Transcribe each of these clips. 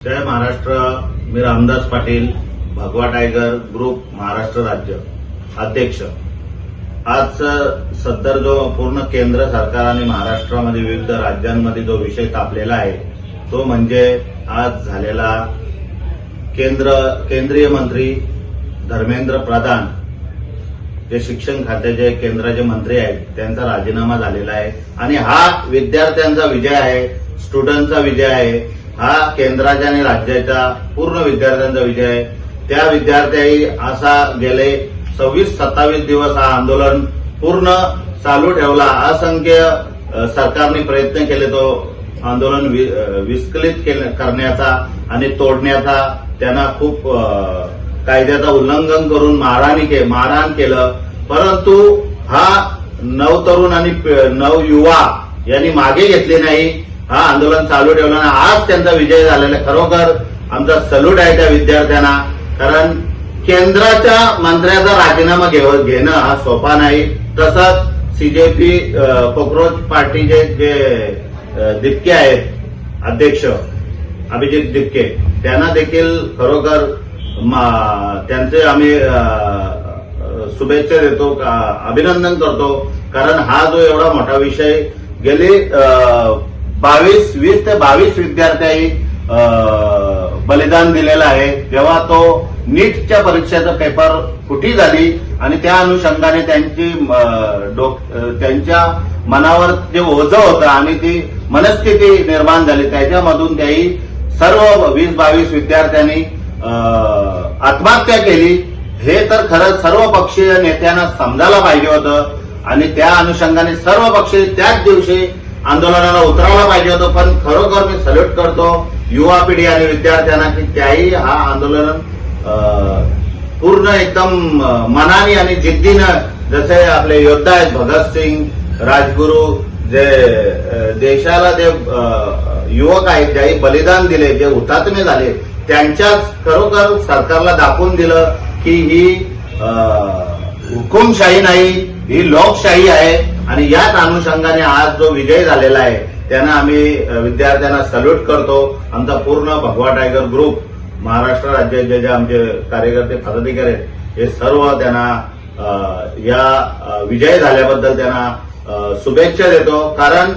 जय महाराष्ट्र. मी रामदास पाटील, भगवा tiger group Maharashtra राज्य अध्यक्ष. आज सदर जो पूर्ण केंद्र सरकार आणि महाराष्ट्रामध्ये विविध राज्यांमध्ये जो विषय तापलेला आहे तो म्हणजे आज झालेला केंद्रीय मंत्री धर्मेंद्र प्रधान जे शिक्षण खात्याचे केंद्राचे मंत्री आहेत त्यांचा राजीनामा झालेला आहे. आणि हा विद्यार्थ्यांचा विजय आहे, स्टुडंटचा विजय आहे. हा केंद्राच्या आणि राज्याचा पूर्ण विद्यार्थ्यांचा विजय आहे. त्या विद्यार्थ्यांनी असा गेले 26-27 दिवस हा आंदोलन पूर्ण चालू ठेवला. असंख्य सरकारने प्रयत्न केले तो आंदोलन विस्कळीत करण्याचा आणि तोडण्याचा. त्यांना खूप कायद्याचं उल्लंघन करून मारहाण केलं. परंतु हा नवतरुण आणि नवयुवा यांनी मागे घेतले नाही. हा आंदोलन चालू ठेवलं आणि आज त्यांचा विजय झालेला आहे. खरोखर आमचा सल्यूट आहे त्या विद्यार्थ्यांना. कारण केंद्राच्या मंत्र्याचा राजीनामा घेणं हा सोपा नाही. तसंच सीजेपी कॉक्रोच पार्टीचे जे दिपके आहेत अध्यक्ष अभिजित दिपके त्यांना देखील खरोखर त्यांचे आम्ही शुभेच्छा देतो, अभिनंदन करतो. कारण हा जो एवढा मोठा विषय गेले 20 ते 22 विद्यार्थ्यांनी बलिदान दिलेलं आहे. जेव्हा तो नीटच्या परीक्षेचा पेपर फुटी झाली आणि त्या अनुषंगाने त्यांच्या मनावर जे ओझं होतं आणि ती मनस्थिती निर्माण झाली त्याच्यामधून त्याही सर्व 20-22 विद्यार्थ्यांनी आत्महत्या केली. हे तर खरंच सर्व पक्षीय नेत्यांना समजायला पाहिजे होतं आणि त्या अनुषंगाने सर्व पक्षी त्याच दिवशी आंदोलनाला उतरायला पाहिजे होतं. पण खरोखर मी सल्यूट करतो युवा पिढी आणि विद्यार्थ्यांना की त्याही हा आंदोलन पूर्ण एकदम मनाने आणि जिद्दीनं, जसे आपले योद्धा आहेत भगतसिंग, राजगुरू, जे देशाला जे युवक आहेत ज्याही बलिदान दिले, जे हुतात्मे झाले, त्यांच्याच खरोखर सरकारला दाखवून दिलं की ही हुकुमशाही नाही, ही लोकशाही आहे. आणि याच अनुषंगाने आज जो विजय झालेला आहे त्यांना आम्ही विद्यार्थ्यांना सल्यूट करतो. आमचा पूर्ण भगवा टायगर ग्रुप महाराष्ट्र राज्याचे जे आमचे कार्यकर्ते पदाधिकारी आहेत हे सर्व त्यांना या विजय झाल्याबद्दल त्यांना शुभेच्छा देतो. कारण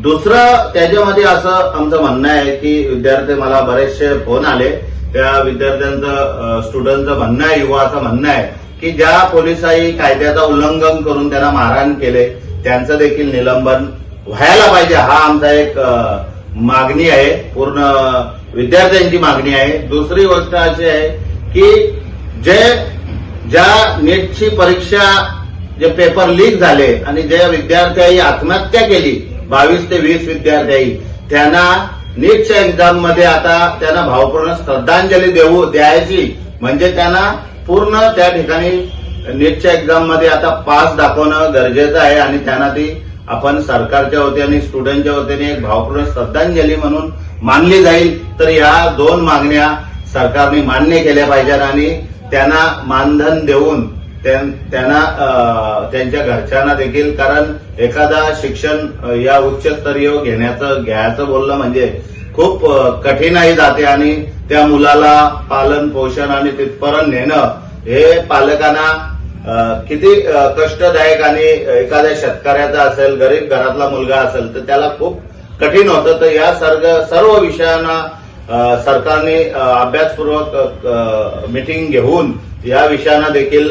दुसरं त्याच्यामध्ये असं आमचं म्हणणं आहे की विद्यार्थी, मला बरेचसे फोन आले, त्या विद्यार्थ्यांचं स्टुडंटचं म्हणणं आहे, युवाचं म्हणणं आहे की ज्या पोलिसांनी कायद्याचं उल्लंघन करून त्यांना मारहाण केले त्यांचं देखील निलंबन व्हायला पाहिजे. हा आमचा एक मागणी आहे, पूर्ण विद्यार्थ्यांची मागणी आहे. दुसरी गोष्ट अशी आहे की ज्या नीटची परीक्षा जे पेपर लीक झाले आणि ज्या विद्यार्थ्यांनी आत्महत्या केली 22 ते 20 विद्यार्थ्यांनी, त्यांना नीटच्या एक्झाम मध्ये आता त्यांना भावपूर्ण श्रद्धांजली द्यायची. म्हणजे त्यांना पूर्ण त्या ठिकाणी नीटच्या एक्झाम मध्ये आता पास दाखवणं गरजेचं आहे आणि त्यांना ती आपण सरकारच्या वतीने स्टुडंटच्या वतीने एक भावपूर्ण श्रद्धांजली म्हणून मानली जाईल. तर या दोन मागण्या सरकारने मान्य केल्या पाहिजेत आणि त्यांना मानधन देऊन त्यांना त्यांच्या घरच्यांना देखील, कारण एखादा शिक्षण या उच्चस्तरीय घ्यायचं बोललं म्हणजे खूप कठीणही जाते आणि त्या मुलाला पालन पोषण आणि तिथपर्यंत नेणं हे पालकांना किती कष्टदायक, आणि एखाद्या शेतकऱ्याचा असेल, गरीब घरातला मुलगा असेल तर त्याला खूप कठीण होतं. तर या सर्व विषयांना सरकारने अभ्यासपूर्वक मीटिंग घेऊन या विषयांना देखील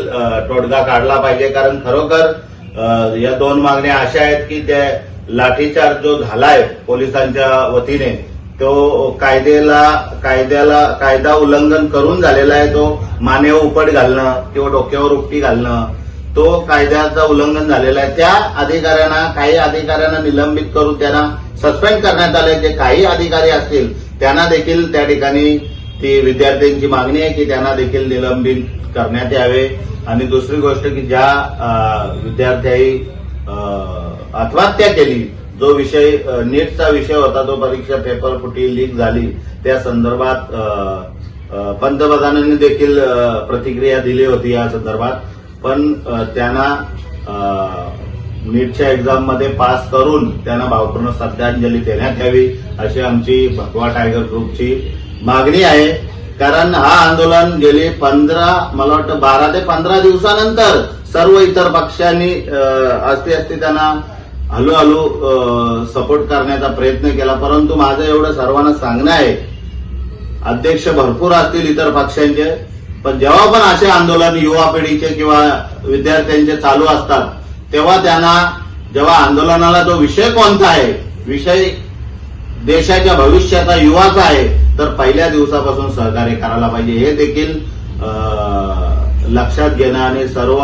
तोडगा काढला पाहिजे. कारण खरोखर या दोन मागण्या अशा आहेत की त्या लाठीचार्ज जो झालाय पोलिसांच्या वतीने तो कायदा उल्लंघन करून झालेला आहे. तो मानेवर उपट घालणं किंवा डोक्यावर उपटी घालणं, तो कायद्याचा उल्लंघन झालेला आहे. त्या काही अधिकाऱ्यांना निलंबित करून त्यांना सस्पेंड करण्यात आले. जे काही अधिकारी असतील त्यांना देखील त्या ठिकाणी ती विद्यार्थ्यांची मागणी आहे की त्यांना देखील निलंबित करण्यात यावे. आणि दुसरी गोष्ट की ज्या विद्यार्थ्यांनी आत्महत्या केली, जो विषय नीटचा विषय होता, तो परीक्षा पेपर फुटी लीक झाली, त्या संदर्भात पंतप्रधानांनी देखील प्रतिक्रिया दिली होती या संदर्भात. पण त्यांना नीटच्या एक्झाम मध्ये पास करून त्यांना भावपूर्ण श्रद्धांजली देण्यात यावी अशी आमची भगवा टायगर ग्रुपची मागणी आहे. कारण हा आंदोलन गेली मला वाटतं 12 ते 15 दिवसानंतर सर्व इतर पक्षांनी असते त्यांना हळूहळू सपोर्ट करण्याचा प्रयत्न केला. परंतु माझं एवढं सर्वांना सांगणं आहे, अध्यक्ष भरपूर असतील इतर पक्षांचे, पण जेव्हा पण असे आंदोलन युवा पिढीचे किंवा विद्यार्थ्यांचे चालू असतात तेव्हा त्यांना जेव्हा आंदोलनाला जो विषय कोणता आहे, विषय देशाच्या भविष्याचा युवाचा आहे, तर पहिल्या दिवसापासून सहकार्य करायला पाहिजे. हे देखील लक्षात घेणं आणि सर्व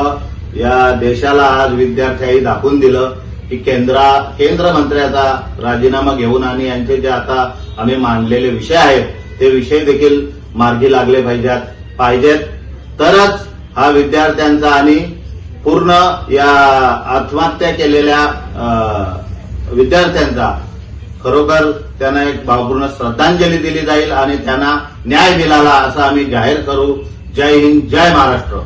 या देशाला आज विद्यार्थ्यांनी दाखवून दिलं की केंद्र मंत्र्याचा राजीनामा घेऊन आणि यांचे जे आता आम्ही मांडलेले विषय आहेत ते विषय देखील मार्गी लागले पाहिजेत. तरच हा विद्यार्थ्यांचा आणि पूर्ण या आत्महत्या केलेल्या विद्यार्थ्यांचा खरोखर त्यांना एक भावपूर्ण श्रद्धांजली दिली जाईल आणि त्यांना न्याय मिळाला असं आम्ही जाहीर करू. जय हिंद, जय महाराष्ट्र.